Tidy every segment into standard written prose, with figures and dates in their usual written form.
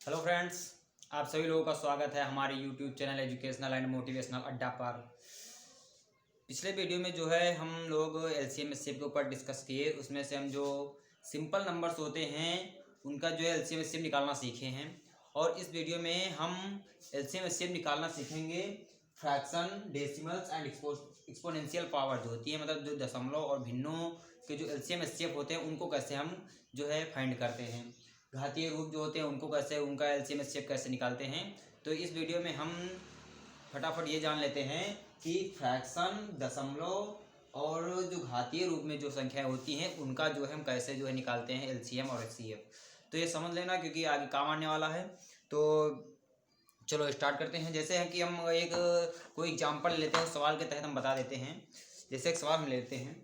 Hello friends, आप सभी लोगों का स्वागत है हमारे YouTube channel educational and motivational अड्डा पर। पिछले वीडियो में जो है हम लोग एलसीएम एचसीएफ के ऊपर डिस्कस किए। उसमें से हम जो सिंपल नंबर्स होते हैं उनका जो है एलसीएम एचसीएफ निकालना सीखे हैं। और इस वीडियो में हम एलसीएम एचसीएफ निकालना सीखेंगे fraction, decimals and exponential power जो होती है, मतलब जो दशमलव और भिन्नों के जो एलसीएम एचसीएफ होते हैं उनको कैसे हम जो है फाइंड करते हैं। घातीय रूप जो होते हैं उनको कैसे, उनका एलसीएम एचसीएफ कैसे निकालते हैं। तो इस वीडियो में हम फटाफट ये जान लेते हैं कि फ्रैक्शन, दशमलव और जो घातीय रूप में जो संख्याएं होती हैं उनका जो है हम कैसे जो है निकालते हैं एलसीएम और एचसीएफ। तो ये समझ लेना क्योंकि आगे काम आने वाला है। तो चलो स्टार्ट करते हैं। जैसे है कि हम एक कोई एग्जांपल लेते हैं, उस सवाल के तहत हम बता देते हैं। जैसे एक सवाल हम लेते हैं,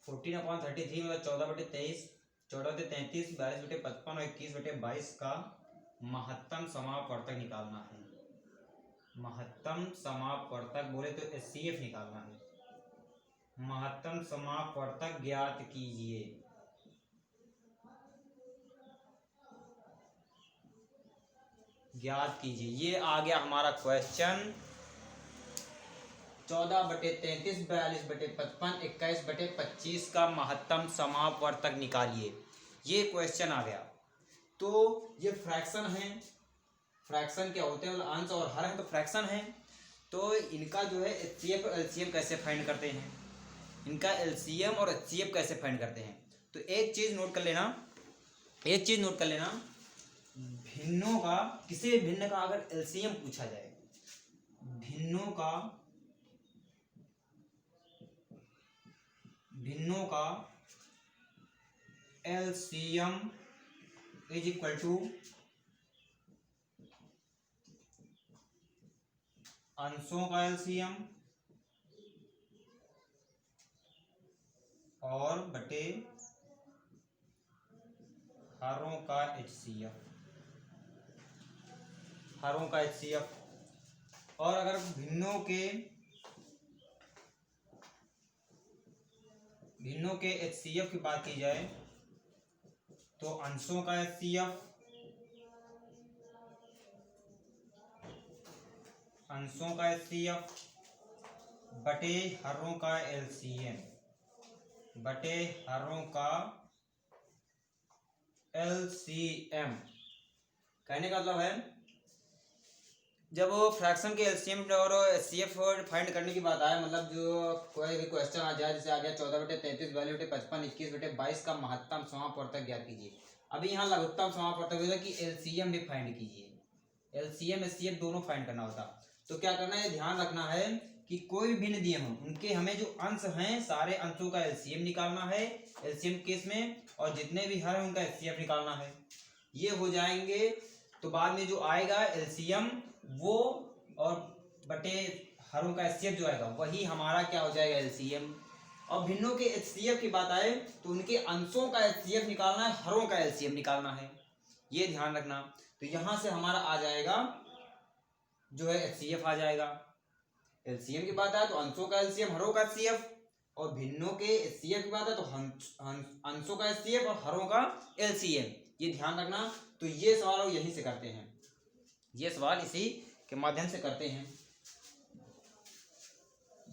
14/33 मतलब 14/23, 14/33, 42/55 और 21/22 का महत्तम समापवर्तक निकालना है। महत्तम समापवर्तक बोले तो एचसीएफ निकालना है। महत्तम समापवर्तक ज्ञात कीजिए। ज्ञात कीजिए, ये आ गया हमारा क्वेश्चन। 14/33, 42/55, 21/25 का महत्तम समापवर्तक निकालिए। ये क्वेश्चन आ गया। तो ये फ्रैक्शन है। फ्रैक्शन क्या होते हैं, मतलब अंश और हर है तो फ्रैक्शन है। तो इनका जो है एचसीएफ और एलसीएम कैसे फाइंड करते हैं, इनका एलसीएम और एचसीएफ कैसे फाइंड करते हैं। तो एक चीज नोट कर लेना, भिन्नों का, किसी भी भिन्न का अगर एलसीएम पूछा जाए, भिन्नों का एलसीएम इज इक्वल टू अंशों का एलसीएम और बटे हरों का एचसीएफ। और अगर भिन्नों के एचसीएफ की बात की जाए तो अंशों का एचसीएफ, बटे हरों का एलसीएम, कहने का मतलब है जब फ्रैक्शन के एलसीएम और एचसीएफ फाइंड करने की बात आए, मतलब जो कोई भी क्वेश्चन आ जाए, जैसे आ गया 14/33, 42/55, 21/22 का महत्तम समापवर्तक ज्ञात कीजिए। अभी यहाँ लघुत्तम समापवर्तक होता है कि एलसीएम भी फाइंड कीजिए। एलसीएम एचसीएफ दोनों फाइंड करना होता। तो क्या करना है, ध्यान रखना है कि कोई भी भिन्न दिए हों उनके हमें जो अंश हैं सारे अंशों का एलसीएम निकालना है एलसीएम केस में, और जितने भी हर हैं उनका एचसीएफ निकालना है। ये हो जाएंगे तो बाद में जो आएगा एलसीएम वो और बटे हरों का एचसीएफ जो आएगा वही हमारा क्या हो जाएगा, एलसीएम। और भिन्नों के एचसीएफ की बात आए तो उनके अंशों का एचसीएफ निकालना है, हरों का एलसीएम निकालना है। ये ध्यान रखना। तो यहां से हमारा आ जाएगा जो है एचसीएफ आ जाएगा। एलसीएम की बात आए तो अंशों का एलसीएम, हरों का एचसीएफ, और भिन्नों के एचसीएफ की बात है तो अंशों का एचसीएफ और हरों का एलसीएम। ये ध्यान रखना। तो ये सवाल यहीं से करते हैं, ये सवाल इसी के माध्यम से करते हैं।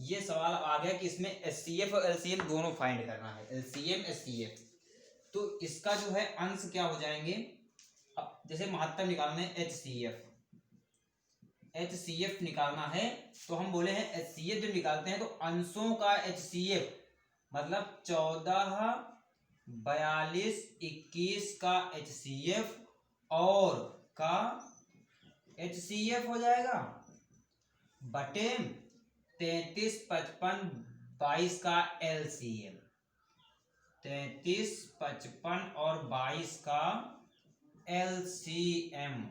ये सवाल आ गया कि इसमें एचसीएफ और एलसीएम दोनों फाइंड करना है, एलसीएम एचसीएफ। तो इसका जो है अंश क्या हो जाएंगे, अब जैसे महत्तम निकालना है एचसीएफ निकालना है तो हम बोले हैं एचसीएफ जब निकालते हैं तो अंशों का एचसीएफ मतलब 14, 42, 21 का एचसीएफ और का एचसीएफ हो जाएगा बटे 33, 55, 22 का एलसीएम। 33, 55 और 22 का एलसीएम।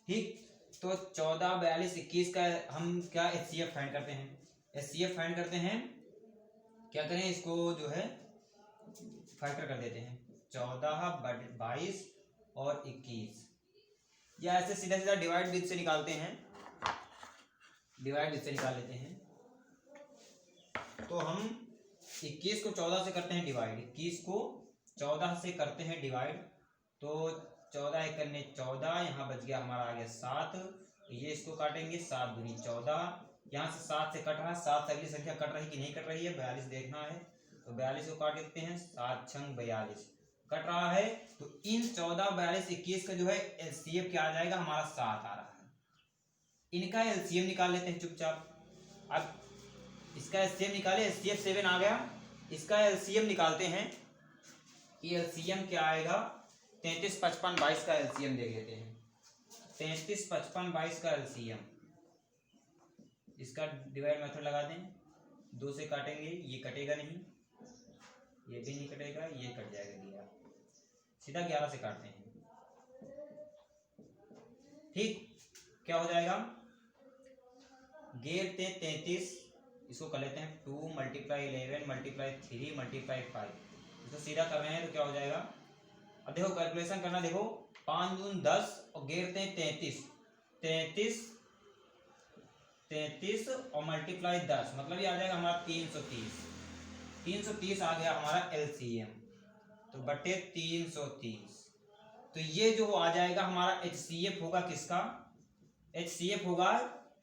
ठीक। तो 14, 42, 21 का हम क्या एचसीएफ फाइंड करते हैं। क्या करें, इसको जो है फैक्टर कर देते हैं। 14, 22 और 21, या ऐसे सीधा सीधा डिवाइड विद से निकालते हैं, डिवाइड विद से निकाल लेते हैं। तो हम 21 को 14 से करते हैं डिवाइड, 21 को 14 से करते हैं डिवाइड, तो 14 एक करने 14, यहाँ बच गया हमारा आ गया 7, ये इसको काटेंगे 7 दूनी 14, यहाँ से 7 से कट रहा है, 7 से अगली संख्या कट रही कि नहीं कट रही है, 42 देखना है, तो 42 को काट देते हैं, 7 छंग 42 कट रहा है। तो इन 14, 42, 21 का जो है एलसीएम क्या आ जाएगा हमारा 7 आ रहा है। इनका एलसीएम निकाल लेते हैं चुपचाप। अब इसका एलसीएम निकाले, एलसीएम 7 आ गया, इसका एलसीएम निकालते हैं कि एलसीएम क्या आएगा। 33, 55, 22 का एलसीएम देख लेते हैं। 33, 55, 22 का एलसीएम, इसका डिवाइड मेथड लगा दें, 2 से काटेंगे, ये कटेगा नहीं, ये भी नहीं कटेगा, ये कट जाएगा 11, सीधा 11 से काटते हैं। ठीक, क्या हो जाएगा, 33, इसको कर लेते हैं 2 × 11 × 3 × 5, इसको सीधा कर रहे हैं तो क्या हो जाएगा। अब देखो कैलकुलेशन करना, देखो 5 दून 10 और गेरते हैं 33 और मल्टीप्लाई 10, मतलब ये आ जाएगा हमारा 330 आ गया हमारा एलसीएम, तो बटे 330, तो ये जो आ जाएगा हमारा एचसीएफ होगा किसका, एचसीएफ होगा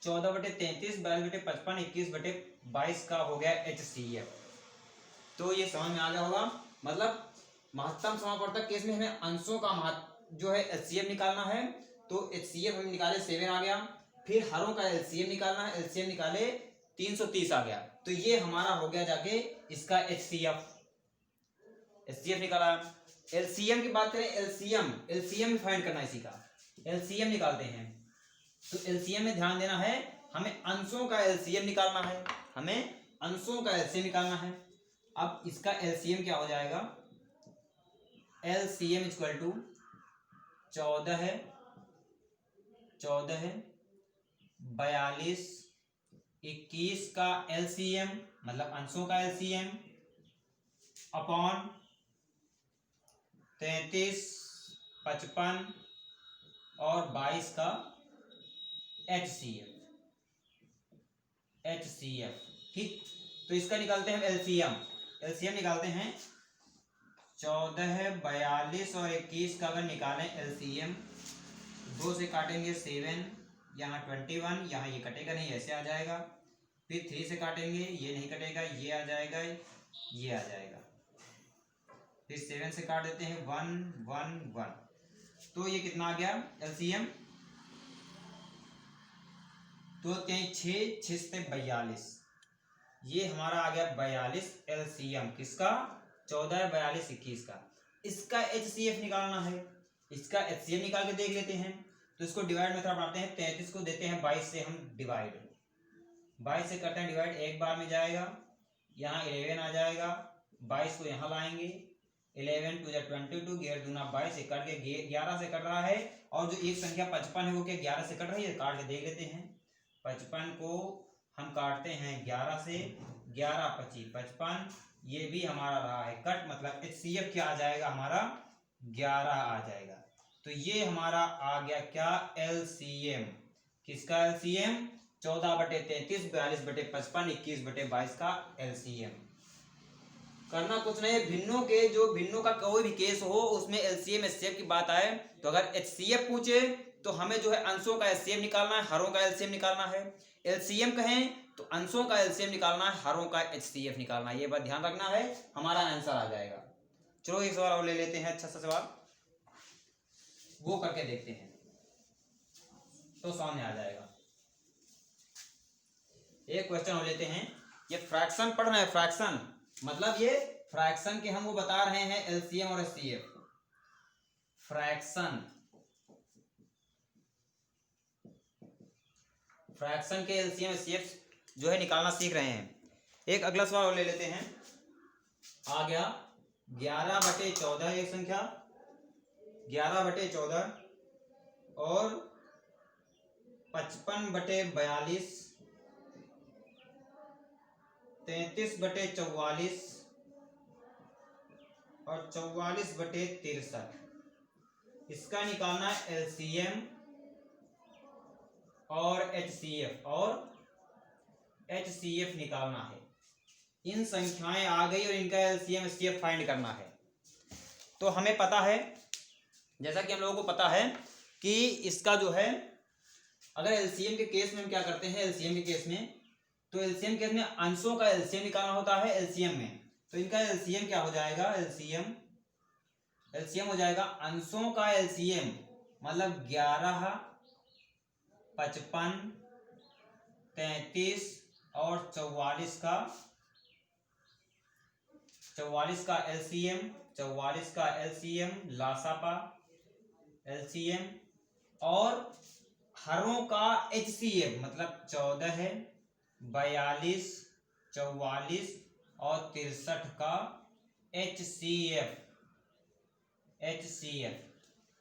14/33, 42/55, 21/22 का हो गया एचसीएफ। तो ये समझ में आ गया होगा, मतलब महत्तम समापवर्तक केस में हमें अंशों का जो है एचसीएफ निकालना है, तो एचसीएफ हम निकाले 7 आ गया, फिर हरों का एलसीएम निकालना है, एलसीएम निकाले 330 आ गया, तो ये हमारा हो गया जाके इसका एचसीएफ निकाला। एलसीएम की बात करें, एलसीएम फाइंड करना है इसी का, एलसीएम निकालते हैं, तो एलसीएम में ध्यान देना है, हमें अंशों का एलसीएम निकालना है, हमें अंशों का एलसीएम निकालना है। अब इसका एलसीएम क्या हो जाएगा, एलसीएम इक्वल टू 14 है, 42, 21 का एलसीएम मतलब अंशों का एलसीएम अपॉन 33, 55 और 22 का एचसीएफ। ठीक, तो इसका निकालते हैं एलसीएम निकालते हैं 14, 42 और 21 का अगर निकालें एलसीएम, 2 से काटेंगे 7, यहाँ 21, यहाँ ये कटेगा नहीं, ऐसे आ जाएगा, फिर 3 से काटेंगे, ये नहीं कटेगा, ये आ जाएगा, ये आ जाएगा, फिर 7 से काट देते हैं 1, 1, 1, तो ये कितना आ गया एलसीएम, तो 6, 6 से 42, ये हमारा आ गया 42 एलसीएम किसका, 14, 42, 21 का। इसका एचसीएफ निकालना है, इसका एचसीएफ निकाल के देख लेते हैं, तो इसको डिवाइड मेथड बनाते हैं। 33 को देते हैं 22 से हम डिवाइड, 22 से करते हैं डिवाइड, एक बार में जाएगा, यहाँ 11 आ जाएगा, 22 को यहाँ लाएंगे, 11 2 22, 11 दूना 22, ये कट के 11 से कट रहा है, और जो एक संख्या 55 है वो क्या 11 से कट रही है, काट के देख लेते हैं। 55 को हम काटते हैं 11 से, 11 25 55, ये भी हमारा रहा है कट, मतलब एचसीएफ क्या आ जाएगा हमारा 11 आ जाएगा। तो ये हमारा आ गया क्या एलसीएम, किसका एलसीएम, 14/33, 42/55, 21/22 का एलसीएम। करना कुछ नहीं, भिन्नों का कोई भी केस हो उसमें एलसीएम एचसीएफ की बात आए तो अगर एचसीएफ पूछे तो हमें जो है अंशों का एचसीएफ निकालना है, हरों का एलसीएम निकालना है। एलसीएम कहें तो अंशों का एलसीएम निकालना है, हरों का एचसीएफ निकालना है, ये बात ध्यान रखना है, हमारा आंसर आ जाएगा। चलो एक सवाल और ले लेते हैं, अच्छा सा सवाल वो करके देखते हैं तो सामने आ जाएगा। एक क्वेश्चन हो लेते हैं, ये फ्रैक्शन पढ़ रहे हैं, फ्रैक्शन मतलब ये फ्रैक्शन के हम वो बता रहे हैं एलसीएम और एचसीएफ। फ्रैक्शन के एलसीएम एचसीएफ जो है निकालना सीख रहे हैं। एक अगला सवाल और ले लेते हैं, आ गया 11/14 एक संख्या, 11/14 और 55/42, 33/44 और 44/63, इसका निकालना है एलसीएम और एचसीएफ निकालना है। इन संख्याएं आ गई और इनका एलसीएम एचसीएफ फाइंड करना है। तो हमें पता है, जैसा कि हम लोगों को पता है कि इसका जो है, अगर एलसीएम के केस में हम क्या करते हैं, एलसीएम के केस में, तो एलसीएम केस में अंशों का एलसीएम निकालना होता है एलसीएम में। तो इनका एलसीएम क्या हो जाएगा, एलसीएम हो जाएगा अंशों का एलसीएम, मतलब 11, 55, 33 और 44 का एलसीएम, 44 का एलसीएम लासापा एलसीएम, और हरों का एचसीएफ, मतलब 14 है, 42, 44 और 63 का एचसीएफ।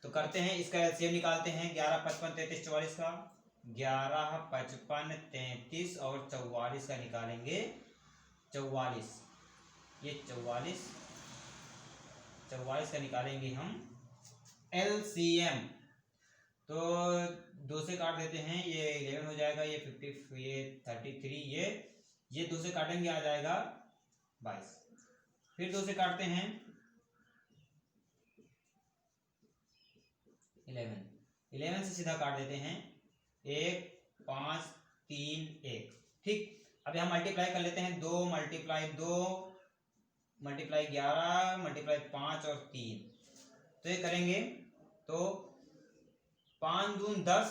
तो करते हैं, इसका एलसीएम निकालते हैं 11, 55, 33, 44 का। 11, 55, 33 और 44 का निकालेंगे 44, ये 44 का निकालेंगे हम एलसीएम। तो 2 से काट देते हैं, ये 11 हो जाएगा, ये 50, ये 33, ये 2 से काटेंगे आ जाएगा 22। फिर 2 से काटते हैं 11 से सीधा काट देते हैं 1, 5, 3, 1। ठीक, अब यहाँ मल्टीप्लाई कर लेते हैं, 2 × 2 × 11 × 5 और 3। तो ये करेंगे तो 5 दून 10,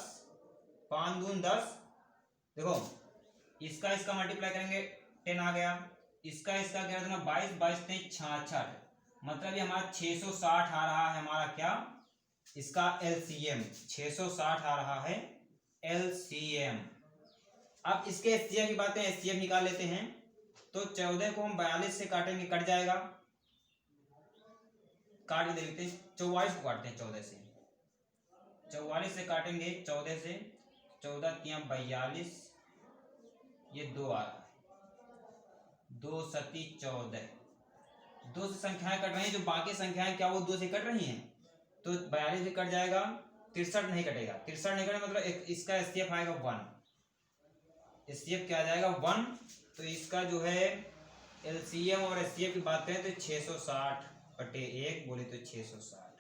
5 दून 10, देखो इसका मल्टीप्लाई करेंगे 10 आ गया, इसका क्या देना 22, 22 × 66, मतलब ये हमारा 660 आ रहा है हमारा क्या, इसका एलसीएम 660 आ रहा है एलसीएम। अब इसके एचसीएफ की बातें, एचसीएफ निकाल लेते हैं। तो 14 को हम 42 से काटेंगे, कट जाएगा, काट के देखते हैं। 44 को काटते हैं 14 से, 44 से काटेंगे 14 से, 14 × 42, ये 2 आ रहा है, 2 सती 14, 2 से संख्याएं कट रही हैं, जो बाकी संख्याएं क्या वो 2 से कट रही हैं, तो 42 भी कट जाएगा, 63 नहीं कटेगा, 63 नहीं कटेगा, मतलब इसका एचसीएफ आएगा 1, एचसीएफ क्या आ जाएगा 1। तो इसका जो है एलसीएम और एचसीएफ की बात करें तो 660/1 बोले तो 660,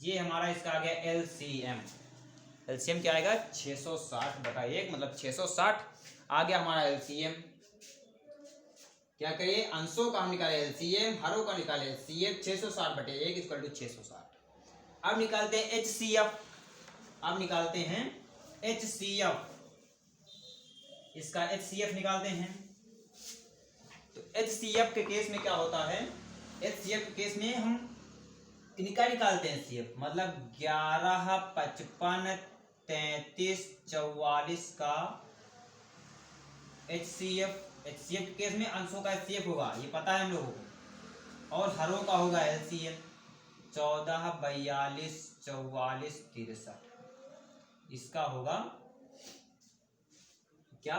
ये हमारा इसका आ गया एलसीएम। एलसीएम क्या आएगा 660/1, मतलब 660 आ गया हमारा एलसीएम। क्या करिए, अंशों का हम निकाले एलसीएम, हरों का निकाले एचसीएफ, 660/1 = 660। अब निकालते हैं एचसीएफ, इसका एचसीएफ निकालते हैं। तो एचसीएफ के केस में क्या होता है, एचसीएफ के केस में हम इनका निकालते हैं एचसीएफ, मतलब 11, 55, 33, 44 का एचसीएफ के केस में अंशों का एचसीएफ होगा, ये पता है हम लोगों को, और हरों का होगा एलसीएम 14, 42, 44, 63, इसका होगा क्या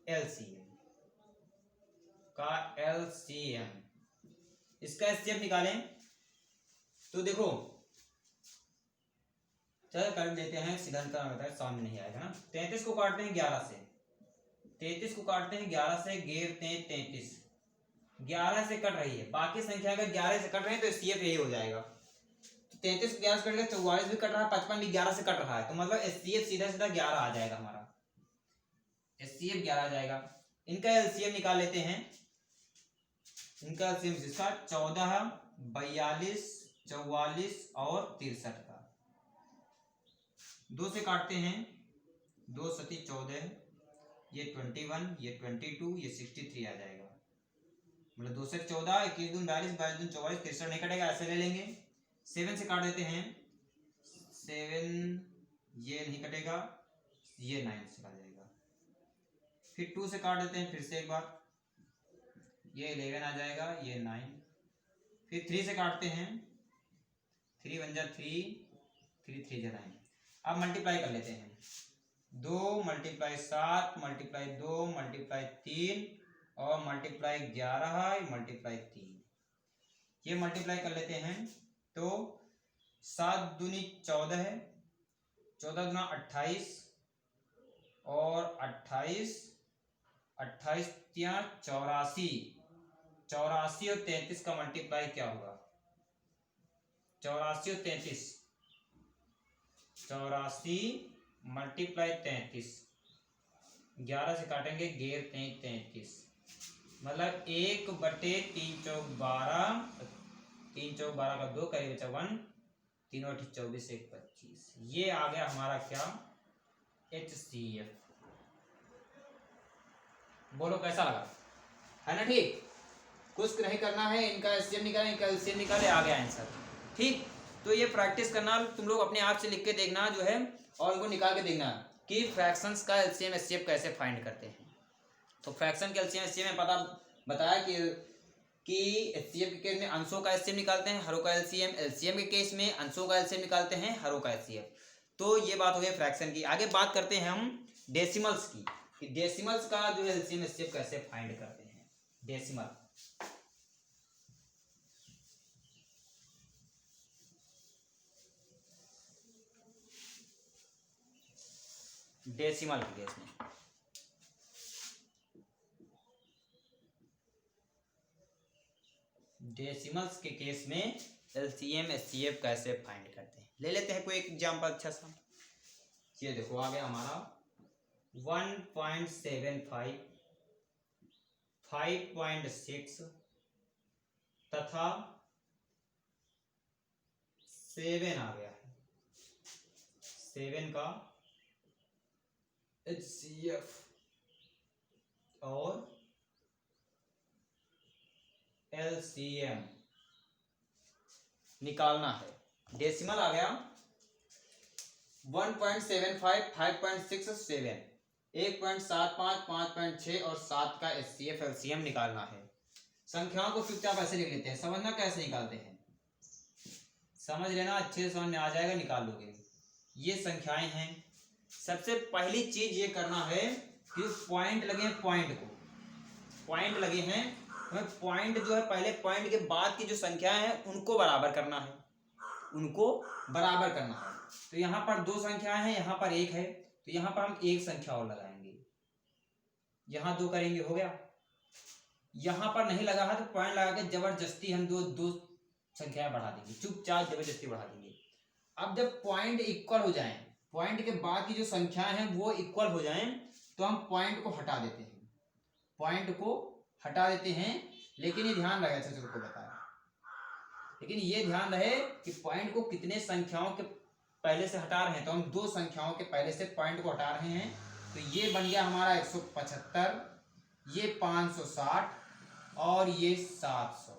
एलसीएम का एलसीएम। इसका एचसीएफ निकालें तो देखो, चलो कर देते हैं, सीधा निकालना है, सामने नहीं आएगा ना। 33 को काटते हैं 11 से, 33 को काटते हैं 11 से, घेरते हैं 33, 11 से कट रही है, बाकी संख्या अगर 11 से कट रही है तो एचसीएफ यही हो जाएगा। 33 11 से कट गया, 44 भी कट रहा है, 55 भी 11 से कट रहा है, तो मतलब एचसीएफ सीधा 11 आ जाएगा हमारा, एचसीएफ 11 आ जाएगा। इनका एलसीएम निकाल लेते हैं, इनका एलसीएम इसका 14, 42, 44 और 63 का 2 से काटते हैं, 2 सती 14, ये 21, ये 22, ये 63 आ जाएगा, मतलब 2 से 14, 21 दून 42, 22 दून 24, 63 नहीं कटेगा, ऐसे ले लेंगे। 7 से काट देते हैं, 7 ये नहीं कटेगा, ये 9 से काट जाएगा। फिर 2 से काट देते हैं फिर से एक बार, ये 11 आ जाएगा, ये 9। फिर 3 से काटते हैं, 3 × 1 = 3, 3 × 3 = 9। अब मल्टीप्लाई कर लेते हैं, 2 × 7 × 2 × 3 और × 11 × 3, ये मल्टीप्लाई कर लेते हैं तो 7 दूनी 14 है, 14 दूना 28 और 28 तिया 84, 84 और 33 का मल्टीप्लाई क्या होगा? 84 और 33, 84 मल्टीप्लाई 33, 11 से काटेंगे 33, मतलब 1/3 3 चौक 12 का 2 करें बचा 1, 3 और 24 1 25। ये आ गया हमारा क्या? HCF। बोलो कैसा लगा? है ना ठीक? कुछ नहीं करना है, इनका HCF निकाले, इनका LCM निकाले, आ गया आंसर। ठीक, तो ये प्रैक्टिस करना, तुम लोग अपने आप से लिख के देखना जो है, और इनको निकाल के देखना कि फ्रैक्शंस का LCM HCF कैसे फाइंड करते हैं। तो फ्रैक्शन के LCM HCF में पता बताया कि HCF के केस में अंशों का LCM निकालते हैं, हरों का LCM, LCM के केस में अंशों का LCM निकालते हैं, हरों का HCF। तो ये बात हो गई फ्रैक्शन की। आगे बात करते हैं हम डेसिमल्स की, कि डेसिमल्स का जो LCM HCF कैसे फाइंड करते हैं। डेसिमल डेसिमल के केस में डेसिमल्स के केस में LCM HCF कैसे फाइंड करते हैं। ले लेते हैं कोई एक एग्जांपल अच्छा सा। ये देखो आ गया हमारा 1.75, 5.6 तथा 7 आ गया है। 7 का HCF और LCM निकालना है। डेसिमल आ गया 1.75, 5.6, 7, 1.75, 5.6 और 7 का HCF LCM निकालना है। संख्याओं को चुपचाप ऐसे लिख लेते हैं, समझना कैसे निकालते हैं, समझ लेना, अच्छे से समझ में आ जाएगा, निकाल लोगे। ये संख्याएं हैं। सबसे पहली चीज ये करना है कि पॉइंट लगे हैं, पॉइंट लगे हैं, हमें पॉइंट जो है पहले पॉइंट के बाद की जो संख्याएं हैं उनको बराबर करना है, उनको बराबर करना है। तो यहाँ पर 2 संख्याएं हैं, यहाँ पर 1 है, तो यहाँ पर हम 1 संख्या और लगाएंगे, यहाँ 2 करेंगे, हो गया। यहाँ पर नहीं लगा है तो पॉइंट लगा के जबरदस्ती हम दो संख्याएं बढ़ा देंगे, चुपचाप जबरदस्ती बढ़ा देंगे। अब जब पॉइंट इक्वल हो जाए, पॉइंट के बाद की जो संख्याएं हैं वो इक्वल हो जाएं, तो हम पॉइंट को हटा देते हैं, पॉइंट को हटा देते हैं। लेकिन ये ध्यान रहे, अच्छा को बताया, लेकिन ये ध्यान रहे कि पॉइंट को कितने संख्याओं के पहले से हटा रहे हैं। तो हम 2 संख्याओं के पहले से पॉइंट को हटा रहे हैं, तो ये बन गया हमारा 175, ये 560 और ये 700।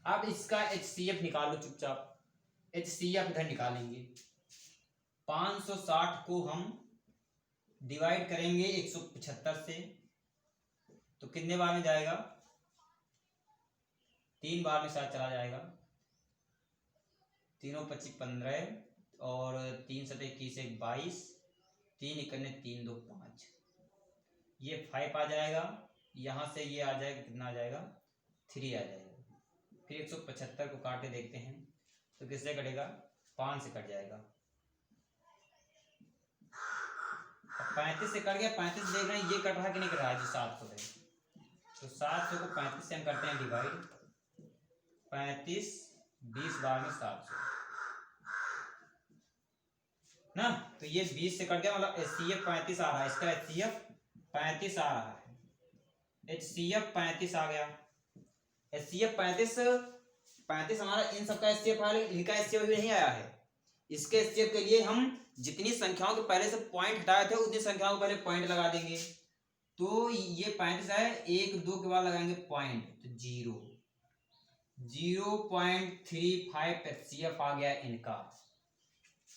अब इसका HCF निकालो चुपचाप, HCF इधर निकालेंगे। 560 को हम डिवाइड करेंगे 175 से, तो कितने बार में जाएगा? 3 बार में शायद चला जाएगा। 3 25 15 और 3 7 21 1 22, 3 1 3 2 5, ये 5 आ जाएगा। यहाँ से ये आ जाएगा, कितना आ जाएगा? 3 आ जाएगा। फिर 175 को काट के देखते हैं तो किससे कटेगा? 5 से कट जाएगा। 35 से कट गया, 35 देख रहे हैं ये कट रहा कि नहीं कट रहा है, जो 700 है। तो 700 को 35 से हम करते हैं डिवाइड, 35 20 बार में 700 ना, तो ये 20 से कट गया, मतलब HCF 35 आ रहा है, इसका HCF 35 आ रहा है, HCF 35 आ गया। HCF 35 हमारा इन सबका HCF आया, लेकिन इनका HCF भी नहीं आया है। इसके HCF के लिए हम जितनी संख्याओं के पहले से पॉइंट हटाए थे उतनी संख्याओं को पहले पॉइंट लगा देंगे। तो ये 35 है, 1 2 के बाद लगाएंगे पॉइंट, तो 0.35 HCF आ गया इनका।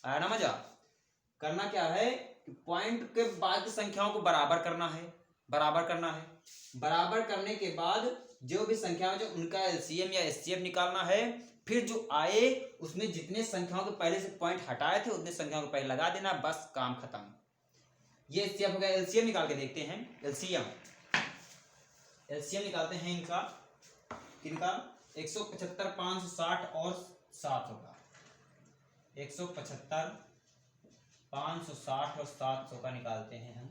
आया ना मजा? करना क्या है कि पॉइंट के बाद की संख्याओं को बराबर करना है, बराबर करने के बाद जो भी संख्या जो उनका LCM या HCF निकालना है। फिर जो आए उसमें जितने संख्याओं के पहले से पॉइंट हटाए थे उतने संख्याओं को पहले लगा देना, बस काम खत्म। ये HCF हो गया। LCM निकाल के देखते हैं। LCM निकालते हैं इनका, किनका? 175, 560 और 700 का, 175, 560 और 700 का निकालते हैं हम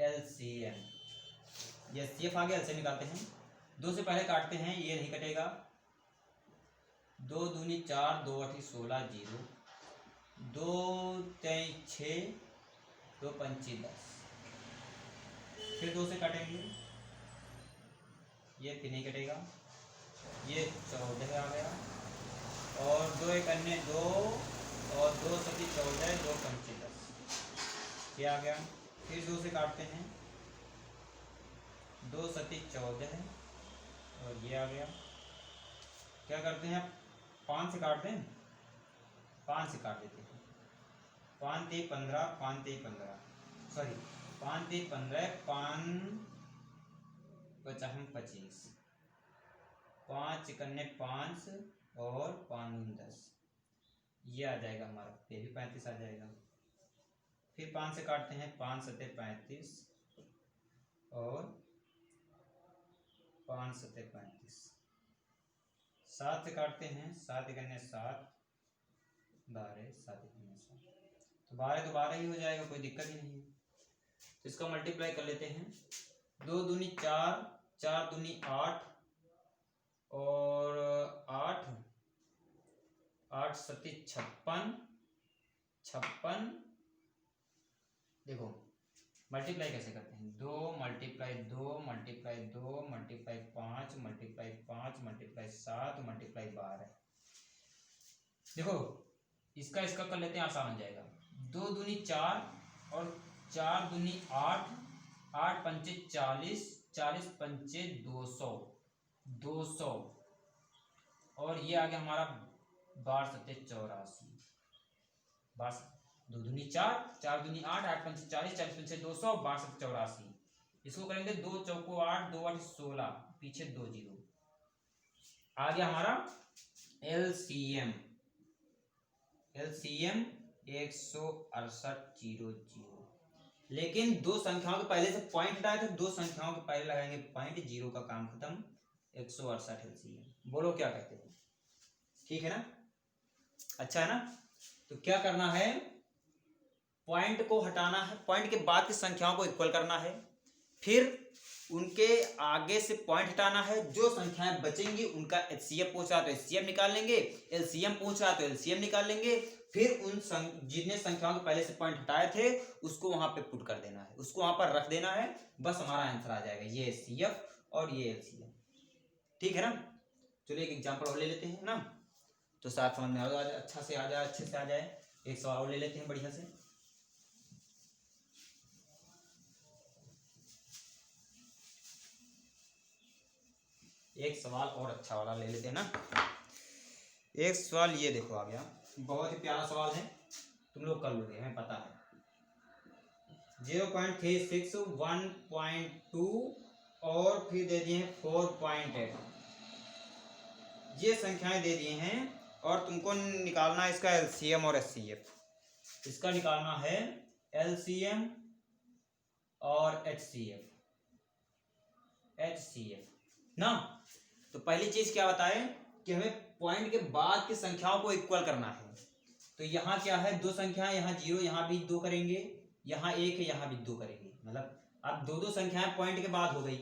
LCM। ये CF आ गया, LCM निकालते हैं। 2 से पहले काटते हैं, ये नहीं कटेगा। 2 दूनी 4, 2 8 16, 0, 2 3 6, 2 5 10। फिर 2 से काटेंगे, ये फिर नहीं कटेगा, ये 14 आ गया, और 2 1 अन्य 2, और 2 7 14, 2 5 10, ये आ गया। फिर 2 से काटते हैं, 2 7 14, और ये आ गया। क्या करते हैं, 5 से काटते हैं, 5 से काट देते हैं। 5 3 15, 5 3 15, सॉरी 5 3 15, 5 55 25, 5 कन्ने 5 और 5 10, ये आ जाएगा हमारा, ये भी 35 आ जाएगा। फिर 5 से काटते हैं, 5 7 35, और 5 7 35। 7 से काटते हैं, 7 कन्ने 7, 12, 7 कन्ने 7, तो 12 तो 12 ही हो जाएगा, कोई दिक्कत ही नहीं है। तो इसका मल्टीप्लाई कर लेते हैं। 2 दूनी 4, 4 दूनी 8, और 8 8 7 56, 56। देखो मल्टीप्लाई कैसे करते हैं, 2 multiply 2 multiply 2 multiply 5 multiply 5 multiply 7 multiply 12। देखो इसका कर लेते हैं, आसान हो जाएगा। 2 दूनी 4, और 4 दूनी 8, 8 पंचे 40, 40 पंचे 200, 200, और ये आ गया हमारा 12 7 84, 2 दूनी 4, 4 दूनी 8, 8 पंचे 40, 40 पंचे 200, 12 7 84। इसको करेंगे 2 चौको 8, 2 8 16, पीछे 2 0, आ गया हमारा LCM। LCM 16800। लेकिन 2 संख्याओं के पहले से पॉइंट हटाए थे, 2 संख्याओं के पहले लगाएंगे पॉइंट, 0 का काम खत्म। 168 LCM। बोलो क्या कहते हो, ठीक है ना, अच्छा है ना। तो क्या करना है, पॉइंट को हटाना है, पॉइंट के बाद की संख्याओं को इक्वल करना है, फिर उनके आगे से पॉइंट हटाना है। जो संख्याएं बचेंगी उनका HCF पूछा तो HCF निकाल लेंगे, LCM पूछा तो LCM निकाल लेंगे। फिर उन जितने संख्याओं के पहले से पॉइंट हटाए थे उसको वहां पे पुट कर देना है, उसको वहां पर रख देना है, बस हमारा आंसर आ जाएगा। ये HCF और ये LCM, ठीक है ना। चलिए एक एग्जाम्पल और ले लेते हैं ना, तो साथ समझ में आ जाए, अच्छा से आ जाए, अच्छे से आ जाए। एक सवाल और ले लेते हैं बढ़िया से। एक सवाल और अच्छा वाला ले लेते हैं ना। एक सवाल ये देखो आ गया, बहुत ही प्यारा सवाल है, तुम लोग कर लोगे, हमें पता है। 0.36, 1.2 और फिर दे दिए हैं 4.8। ये संख्याएं दे दिए हैं और तुमको निकालना है इसका LCM और HCF। इसका निकालना है LCM और HCF ना। तो पहली चीज क्या बताए कि हमें पॉइंट के बाद की संख्याओं को इक्वल करना है। तो यहाँ क्या है, 2 संख्याएं, यहाँ 0, यहाँ भी 2 करेंगे, यहाँ 1 है, यहाँ भी 2 करेंगे, मतलब अब 2 संख्याएं पॉइंट के बाद हो गई।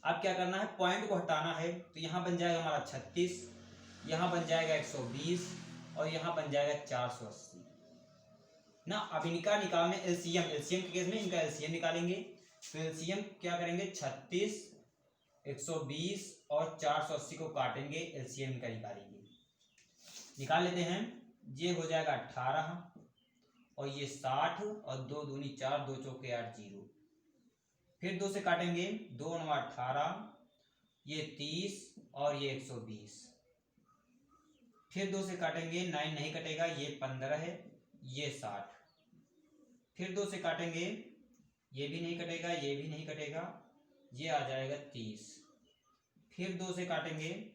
अब क्या करना है, पॉइंट को हटाना है। तो यहाँ बन जाएगा हमारा 36, यहाँ बन जाएगा 120, और यहाँ बन जाएगा 480 ना। अब इनका निकालने LCM के केस में इनका LCM निकालेंगे। तो LCM क्या करेंगे, 36, 120 और 480 को काटेंगे, LCM का निकालेंगे। निकाल लेते हैं, ये हो जाएगा 18, और ये 60, और 2 दूनी 4, 2 चौके 8, 0। फिर 2 से काटेंगे, 2 9 18, ये 30, और ये 120। फिर 2 से काटेंगे, 9 नहीं कटेगा, ये 15 है, ये 60। फिर 2 से काटेंगे, ये भी नहीं कटेगा, ये भी नहीं कटेगा, ये आ जाएगा 30। फिर 2 से काटेंगे,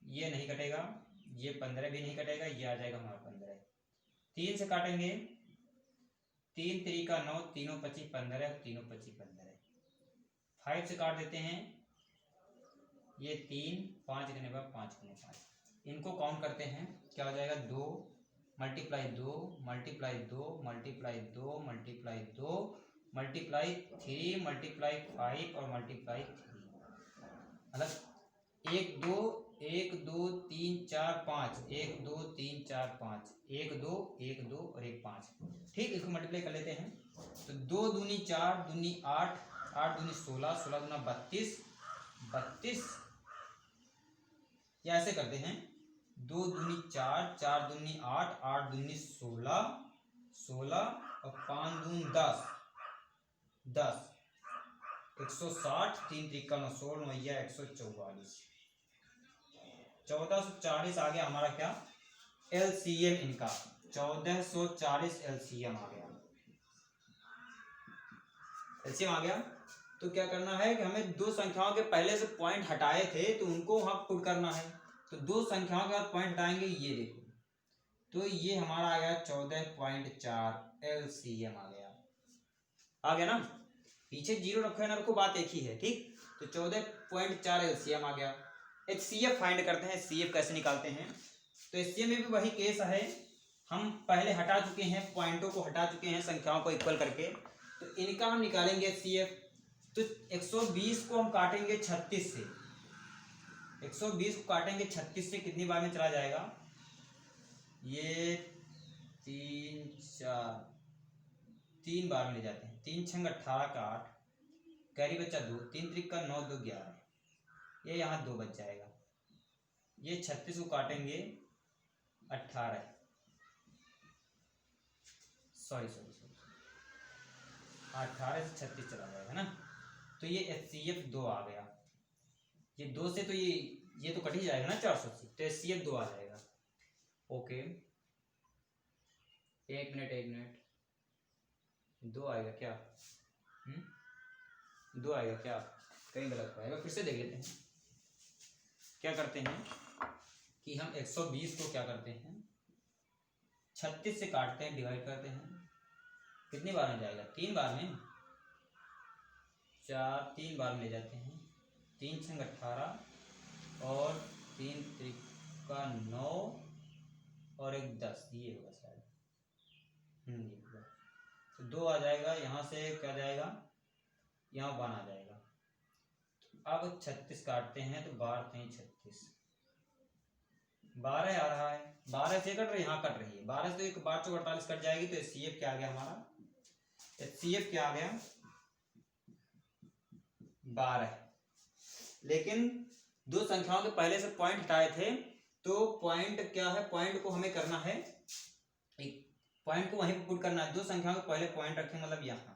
ये नहीं कटेगा, ये 15 भी नहीं कटेगा, ये आ जाएगा हमारा 15। 3 से काटेंगे, 3 3 का 9, तीनों 25 15, तीनों 25 15। 5 से काट देते हैं, ये 3, 5 करने पर 5 गुने 5, इनको काउंट करते हैं, क्या हो जाएगा 2 multiply 2 multiply 2 multiply 2 multiply 2 multiply 3 multiply 5 और मल्टीप्लाई 3, मतलब 1 2 1 2 3 4 5, 1 2 3 4 5, 1 2 1 2 और 1 5, ठीक। इसको मल्टीप्लाई कर लेते हैं, तो 2 दूनी 4 दूनी 8, 8 दूनी 16, 16 दूना 32, 32, या ऐसे करते हैं 2 दूनी 4, 4 दूनी 8, 8 दूनी 16, 16 और 5 दूनी 10, 10, 160, 3 त्रिका 9, 16 9 144, 1440 आ गया हमारा क्या एलसीएम इनका, 1440 एलसीएम आ गया, एलसीएम आ गया। तो क्या करना है कि हमें दो संख्याओं के पहले से पॉइंट हटाए थे तो उनको वहां पुट करना है, तो दो संख्याओं के बाद पॉइंट हटाएंगे, ये देखो, तो ये हमारा आ गया 14.4 एलसीएम आ गया ना, पीछे जीरो रखो या ना रखो बात एक ही है, ठीक। तो 14.4 एलसीएम आ गया। एचसीएफ फाइंड करते हैं, एचसीएफ कैसे निकालते हैं, तो एचसीएफ में भी वही केस है, हम पहले हटा चुके हैं, पॉइंटों को हटा चुके हैं संख्याओं को इक्वल करके, तो इनका हम निकालेंगे एचसीएफ। तो 120 को हम काटेंगे 36 से, 120 को काटेंगे 36 से, कितनी बार में चला जाएगा, ये 3 बार में ले जाते हैं, 3 छंग 18 का 8, कैरी बच्चा 2, 3 त्रिक का 9 2 11, ये यहाँ 2 बच जाएगा, ये 36 को काटेंगे 18, सॉरी 18 से 36 चला जाएगा ना, तो ये एचसीएफ 2 आ गया, ये 2 से तो ये तो कट ही जाएगा ना 480, तो एचसीएफ 2 आ जाएगा। ओके, एक मिनट, 2 आएगा क्या, 2 आएगा क्या, कहीं गलत आएगा, फिर से देख लेते हैं। क्या करते हैं कि हम 120 को क्या करते हैं 36 से काटते हैं, डिवाइड करते हैं, कितनी बार में जाएगा, 3 बार में, 3 बार में ले जाते हैं, 3 छंग 18 और 3 त्रिका 9 और 1 10, ये होगा शायद, ये होगा, तो 2 आ जाएगा, यहाँ से क्या जाएगा, यहाँ 1 आ जाएगा। अब 36 काटते हैं, तो 12 3 36, 12 आ रहा है, 12 से कट रही, यहाँ कट रही है, 12 से तो एक 12 से 48 कट जाएगी, तो एचसीएफ क्या आ गया हमारा, एचसीएफ क्या आ गया 12। लेकिन दो संख्याओं के पहले से पॉइंट हटाए थे, तो पॉइंट क्या है, पॉइंट को हमें करना है, एक पॉइंट को वहीं पर पुट करना है, दो संख्याओं के पहले पॉइंट रखें, मतलब यहाँ,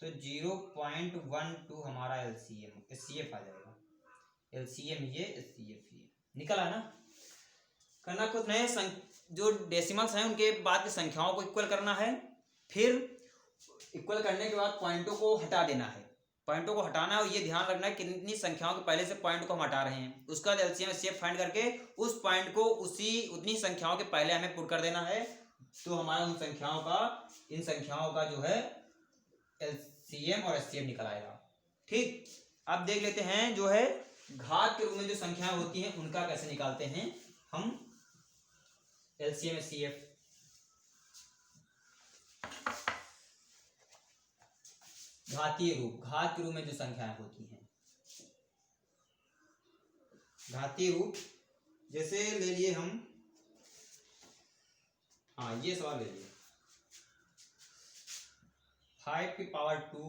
तो 0.12 हमारा एलसीएम एचसीएफ आ जाएगा, एलसीएम ये, एचसीएफ ये निकला ना। करना कुछ नहीं, जो डेसिमल्स हैं उनके बाद की संख्याओं को इक्वल करना है, फिर इक्वल करने के बाद पॉइंटों को हटा देना है, पॉइंटों को हटाना है, और ये ध्यान रखना है कितनी संख्याओं के पहले से पॉइंट को हम हटा रहे हैं, उसका एलसीएम एचसीएफ फाइंड करके उस पॉइंट को उतनी संख्याओं के पहले हमें पुट कर देना है, तो हमारा इन संख्याओं का जो है एलसीएम और एचसीएफ निकल आएगा, ठीक। अब देख लेते हैं जो है घात के रूप में जो संख्याएं होती हैं उनका कैसे निकालते हैं हम एलसीएम एचसीएफ। घातीय रूप, घात के रूप में जो संख्याएं होती हैं, घातीय रूप, जैसे ले लिए हम, हाँ ये सवाल ले लिए, 5 की पावर 2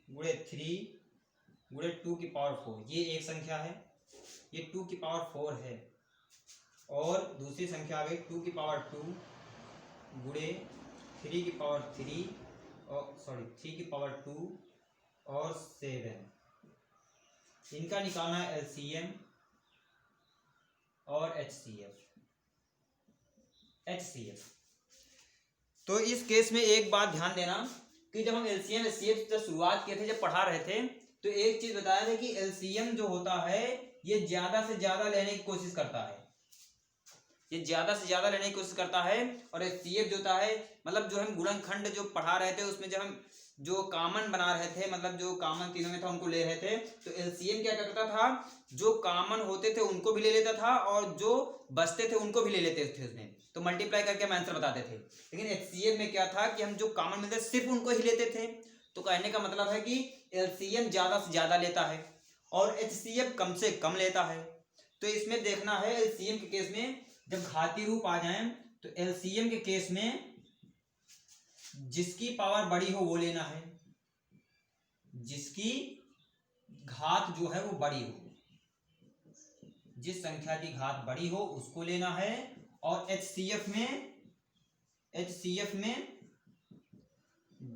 गुणे 3 गुणे 2 की पावर 4, ये एक संख्या है, ये 2 की पावर 4 है, और दूसरी संख्या आ गई 2 की पावर 2 गुणे 3 की पावर 3 और 3 की पावर 2 और 7, इनका निकालना है एलसीएम और एचसीएफ। तो इस केस में एक बात ध्यान देना कि जब हम एलसीएम एचसीएफ से शुरुआत किए थे, जब पढ़ा रहे थे, तो एक चीज बताया था कि एलसीएम जो होता है ये ज्यादा से ज्यादा लेने की कोशिश करता है, ये ज्यादा से ज्यादा लेने की कोशिश करता है, और एचसीएफ जो होता है, मतलब जो हम गुणनखंड जो पढ़ा रहे थे उसमें जब हम जो कॉमन बना रहे थे, मतलब जो कॉमन तीनों में था उनको ले रहे थे, तो एलसीएम क्या करता था, जो कॉमन होते थे उनको भी ले लेता था और जो बचते थे उनको भी ले लेते थे उसमें, तो मल्टीप्लाई करके हम आंसर बताते थे। लेकिन एचसीएफ में क्या था कि हम जो कॉमन मिलते सिर्फ उनको ही लेते थे। तो कहने का मतलब है कि एलसीएम ज्यादा से ज्यादा लेता है और एचसीएफ कम से कम लेता है। तो इसमें देखना है एलसीएम के केस में जब घातीय रूप आ जाए तो एलसीएम के केस में जिसकी पावर बड़ी हो वो लेना है, जिसकी घात जो है वो बड़ी हो, जिस संख्या की घात बड़ी हो उसको लेना है। और एचसीएफ में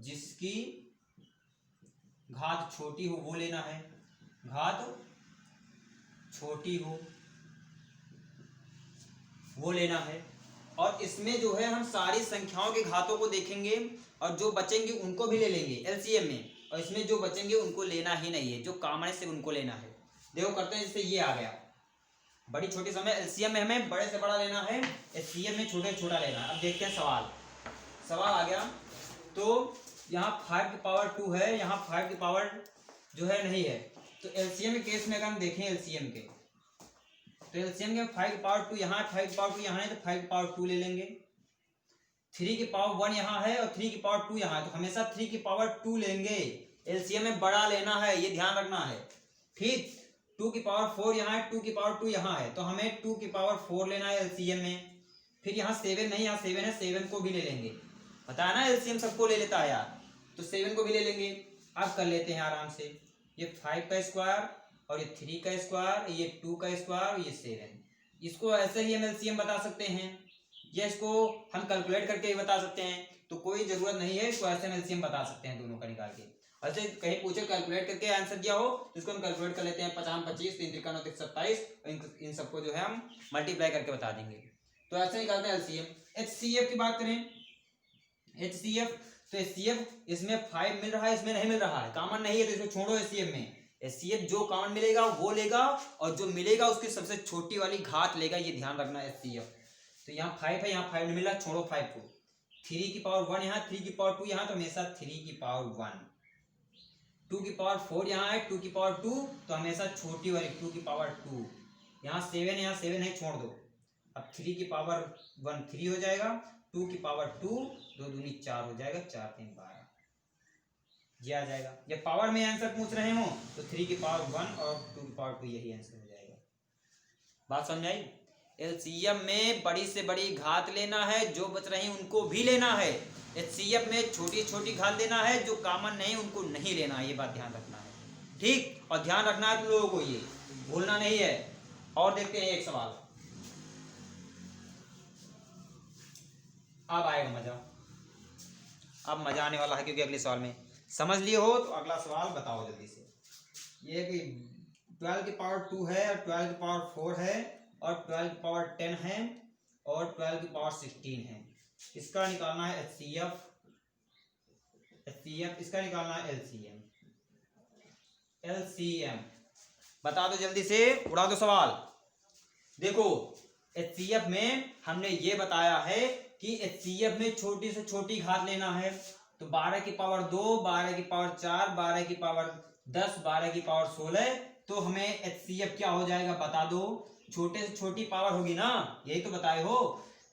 जिसकी घात छोटी हो वो लेना है, घात छोटी हो वो लेना है। और इसमें जो है हम सारी संख्याओं के घातों को देखेंगे और जो बचेंगे उनको भी ले लेंगे एलसीएम में, और इसमें जो बचेंगे उनको लेना ही नहीं है, जो कॉमन से उनको लेना है। देखो करते हैं, जैसे ये आ गया बड़ी छोटी समय, एलसीएम में हमें बड़े से बड़ा लेना है, एचसीएफ में छोटे से छोटा लेना है। अब देखते हैं सवाल आ गया। तो यहाँ 5 की पावर 2 है, यहाँ 5 की पावर जो है नहीं है, तो एलसीएम के केस में अगर हम देखें एलसीएम के, तो एलसीएम के 5 की पावर 2 यहाँ है, 5 की पावर 2 यहाँ है, तो 5 की पावर 2 ले लेंगे। 3 की पावर 1 यहाँ है और 3 की पावर 2 यहाँ है, तो हमेशा 3 की पावर 2 लेंगे। एलसीएम में बड़ा लेना है, ये ध्यान रखना है। ठीक, 2 की पावर 4 यहाँ है, 2 की पावर 2 यहाँ है, तो हमें 2 की पावर 4 लेना है एलसीएम में। फिर यहाँ 7 नहीं, यहाँ 7 है, 7 को भी ले लेंगे। पता है ना एलसीएम सबको ले लेता है यार, तो 7 को भी ले लेंगे। अब कर लेते हैं आराम से, ये 5 का स्क्वायर और ये 3 का स्क्वायर, ये 2 का स्क्वायर और ये 7। इसको ऐसे ही हम एलसीएम बता सकते हैं या इसको हम कैलकुलेट करके ही बता सकते हैं, तो कोई जरूरत नहीं है, इसको ऐसे हम एलसीएम बता सकते हैं दोनों का निकाल के। अच्छा कहीं पूछे कैलकुलेट करके आंसर दिया हो तो इसको हम कैलकुलेट कर लेते हैं, 50 25 3 3 9 27, इन सबको जो है हम मल्टीप्लाई करके बता देंगे। तो ऐसे निकालते हैं एलसीएम। एचसीएफ की बात करें, एचसीएफ, तो एचसीएफ इसमें 5 मिल रहा है, इसमें नहीं मिल रहा है, कॉमन नहीं है, तो इसको छोड़ो एचसीएफ में। एचसीएफ जो कॉमन मिलेगा वो लेगा और जो मिलेगा उसकी सबसे छोटी वाली घात लेगा, ये ध्यान रखना है एचसीएफ। तो यहाँ 5 है, यहाँ 5 नहीं मिला, छोड़ो 5 को। 3 की पावर 1 यहाँ, 3 की पावर 2 यहाँ, तो हमेशा 3 की पावर 1। 2 की पावर 4 यहाँ है, 2 की पावर 2, तो हमेशा छोटी वाली 2 की पावर 2। यहाँ 7, यहाँ 7 है, छोड़ दो। अब 3 की पावर 1 3 हो जाएगा, 2 की पावर 2 2 दूनी 4 हो जाएगा, 4 3 12 ये आ जाएगा। जब पावर में आंसर पूछ रहे हो तो 3 की पावर 1 और 2 की पावर 2 यही आंसर हो जाएगा। बात समझ आई? एलसीएम में बड़ी से बड़ी घात लेना है, जो बच रही उनको भी लेना है। एचसीएफ में छोटी छोटी घात लेना है, जो कॉमन नहीं उनको नहीं लेना है, ये बात ध्यान रखना है। ठीक, और ध्यान रखना है तुम लोगों को, ये भूलना नहीं है। और देखते हैं एक सवाल, अब आएगा मजा, अब मजा आने वाला है, क्योंकि अगले सवाल में समझ लिए हो तो अगला सवाल बताओ जल्दी से। ये कि 12 की पावर 2 है और 12 की पावर 4 है और 12 की पावर 10 है और 12 की पावर 16 है। इसका निकालना है एचसीएफ, इसका निकालना है एलसीएम। बता दो जल्दी से, उड़ा दो सवाल। देखो एचसीएफ में हमने ये बताया है कि एचसीएफ में छोटी से छोटी घात लेना है, तो 12 की पावर 2, 12 की पावर 4, 12 की पावर 10, 12 की पावर 16, तो हमें एचसीएफ क्या हो जाएगा बता दो। छोटे से छोटी पावर होगी ना, यही तो बताए हो,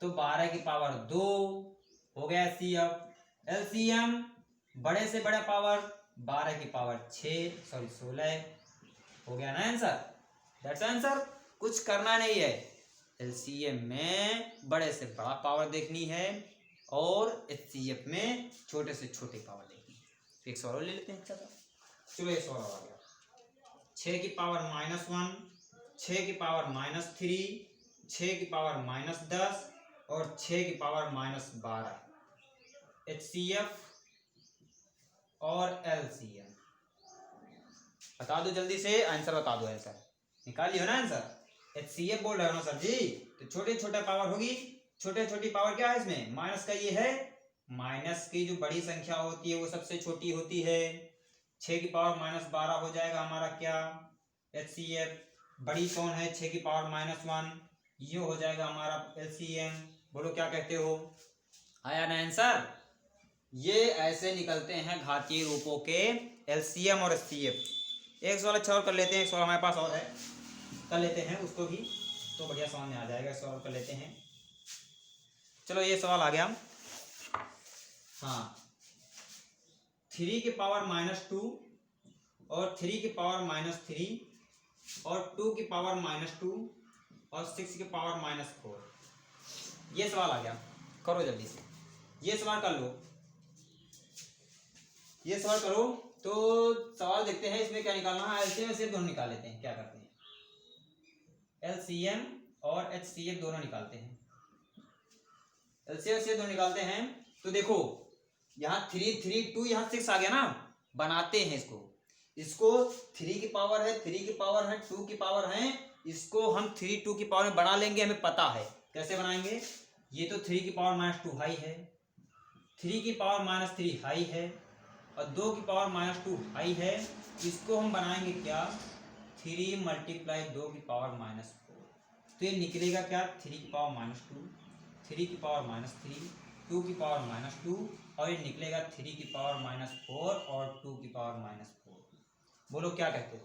तो 12 की पावर 2 हो गया एचसीएफ। एलसीएम बड़े से बड़ा पावर 12 की पावर 16 हो गया ना आंसर। दैट्स आंसर, कुछ करना नहीं है। एलसीएम में बड़े से बड़ा पावर देखनी है और एचसीएफ में छोटे से छोटे पावर देखनी है। एक सवाल ले लेते हैं। चलो एक सवाल आ गया, 6 की पावर -1, 6 की पावर -3, 6 की पावर -10 और 6 की पावर -12। एचसीएफ और एलसीएम बता दो जल्दी से, आंसर बता दो। आंसर निकाल लियो ना आंसर। एचसीएफ बोल रहे हो ना सर जी, तो छोटे छोटे पावर होगी। छोटे छोटी पावर क्या है इसमें, माइनस का ये है, माइनस की जो बड़ी संख्या होती है वो सबसे छोटी होती है। 6 की पावर -12 हो जाएगा हमारा क्या, एचसीएफ। बड़ी कौन है, 6 की पावर -1, ये हो जाएगा हमारा एलसीएम। बोलो क्या कहते हो, आया ना आंसर? ये ऐसे निकलते हैं घातीय रूपों के एलसीएम और एचसीएफ। एक सवाल अच्छा और कर लेते हैं, एक सवाल हमारे पास और है, कर लेते हैं उसको भी, तो बढ़िया समझ में आ जाएगा। सवाल कर लेते हैं, चलो ये सवाल आ गया। हाँ, 3 की पावर -2 और 3 की पावर -3 और 2 की पावर -2 और 6 की पावर -4, ये सवाल आ गया। करो जल्दी से, ये सवाल कर लो, ये सवाल करो। तो सवाल देखते हैं इसमें क्या निकालना है। एलसीएम एचसीएफ दोनों निकाल लेते हैं। क्या करते हैं, एलसीएम और एचसीएफ दोनों निकालते हैं। एलसीएम एचसीएफ दोनों निकालते हैं। तो देखो यहाँ 3 3 2 यहाँ 6 आ गया ना, बनाते हैं इसको। इसको 3 की पावर है, 3 की पावर है, 2 की पावर है, इसको हम 3 2 की पावर में बना लेंगे। हमें पता है कैसे बनाएंगे। ये तो 3 की पावर -2 हाई है, 3 की पावर -3 हाई है और 2 की पावर -2 हाई है। इसको हम बनाएंगे क्या, 3 × 2 की पावर -4। तो ये निकलेगा क्या, 3 की पावर -2, 3 की पावर -3, 2 की पावर -2 और ये निकलेगा 3 की पावर -4 और 2 की पावर -4। बोलो क्या कहते हो,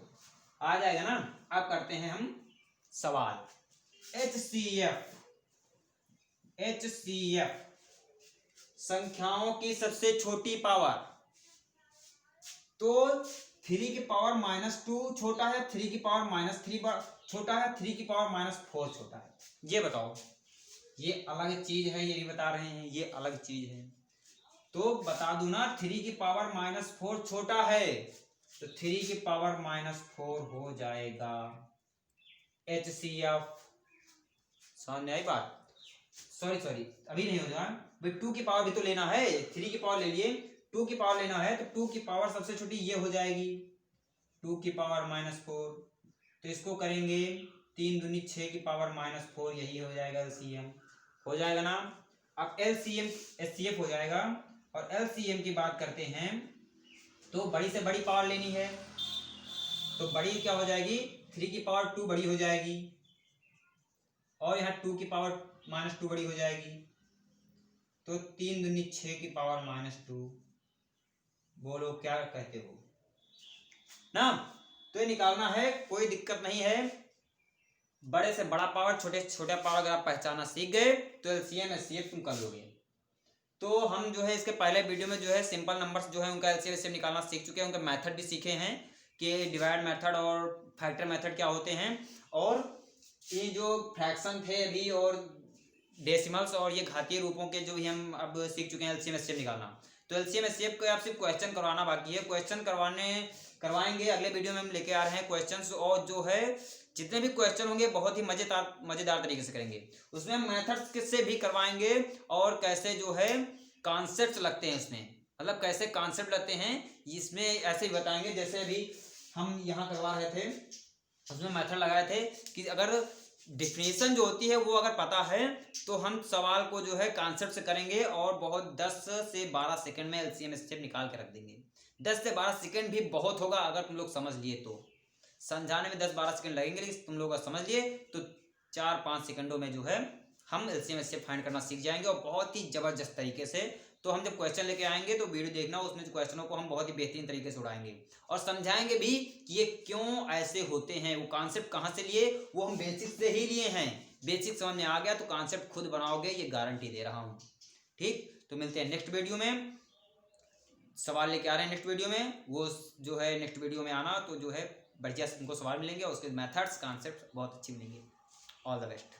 आ जाएगा ना। अब करते हैं हम सवाल। HCF संख्याओं की सबसे छोटी पावर। तो 3 की पावर -2 छोटा है, 3 की पावर -3 छोटा है, 3 की पावर -4 छोटा है। ये बताओ, ये अलग चीज है, ये भी बता रहे हैं ये अलग चीज है। तो बता दूं ना, 3 की पावर -4 छोटा है, तो 3 की पावर -4 हो जाएगा HCF। समझ में आई बात। सॉरी अभी नहीं होगा भाई, 2 की पावर भी तो लेना है। 3 की पावर ले लिए, 2 की पावर लेना है, तो 2 की पावर सबसे छोटी ये हो जाएगी 2 की पावर -4। तो इसको करेंगे 3 दूनी 6 की पावर -4, यही हो जाएगा एलसीएम। हो जाएगा ना। अब एलसीएम एचसीएफ हो जाएगा। और एलसीएम की बात करते हैं तो बड़ी से बड़ी पावर लेनी है, तो बड़ी क्या हो जाएगी, 3 की पावर 2 बड़ी हो जाएगी और यहाँ 2 की पावर -2 बड़ी हो जाएगी। तो 3 दूनी 6 की पावर -2। बोलो क्या कहते हो ना। तो ये निकालना है, कोई दिक्कत नहीं है। बड़े से बड़ा पावर, छोटे से छोटा पावर अगर आप पहचानना सीख गए तो एलसीएम एचसीएफ तुम कर लोगे। तो हम जो है इसके पहले वीडियो में जो है सिंपल नंबर्स जो है उनका एलसीएम एचसीएफ निकालना सीख चुके हैं, उनका मेथड भी सीखे हैं कि डिवाइड मेथड और फैक्टर मेथड क्या होते हैं। और ये जो फ्रैक्शन थे अभी और डेसिमल्स और ये घातीय रूपों के जो भी हम अब सीख चुके हैं एलसीएम एचसीएफ निकालना। तो एलसीएम एचसीएफ को आप सिर्फ क्वेश्चन करवाना बाकी है। क्वेश्चन करवाएंगे अगले वीडियो में हम लेके आ रहे हैं क्वेश्चंस। और जो है जितने भी क्वेश्चन होंगे बहुत ही मजेदार तरीके से करेंगे। उसमें हम मेथड्स किससे भी करवाएंगे और कैसे जो है कॉन्सेप्ट लगते हैं इसमें, मतलब कैसे कॉन्सेप्ट लगते हैं इसमें ऐसे ही बताएंगे। जैसे अभी हम यहाँ करवा रहे थे, उसमें मेथड लगाए थे कि अगर डिफिनेशन जो होती है वो अगर पता है तो हम सवाल को जो है कॉन्सेप्ट से करेंगे और बहुत 10 से 12 सेकंड में एलसीएम एचसीएफ निकाल के रख देंगे। 10 से 12 सेकंड भी बहुत होगा अगर तुम लोग समझ लिए तो। समझाने में 10-12 सेकंड लगेंगे, लेकिन तुम लोग समझ लिए तो 4-5 सेकंडों में जो है हम एलसीएम एचसीएफ फाइंड करना सीख जाएंगे और बहुत ही जबरदस्त तरीके से। तो हम जब क्वेश्चन लेके आएंगे तो वीडियो देखना, उसमें क्वेश्चनों को हम बहुत ही बेहतरीन तरीके से उड़ाएंगे और समझाएंगे भी कि ये क्यों ऐसे होते हैं, वो कॉन्सेप्ट कहाँ से लिए, वो हम बेसिक से ही लिए हैं। बेसिक समझ में आ गया तो कॉन्सेप्ट खुद बनाओगे, ये गारंटी दे रहा हूँ। ठीक, तो मिलते हैं नेक्स्ट वीडियो में। सवाल लेके आ रहे हैं नेक्स्ट वीडियो में, वो जो है नेक्स्ट वीडियो में आना तो जो है बढ़िया उनको सवाल मिलेंगे और उसके मेथड्स कॉन्सेप्ट बहुत अच्छी मिलेंगे। All the best.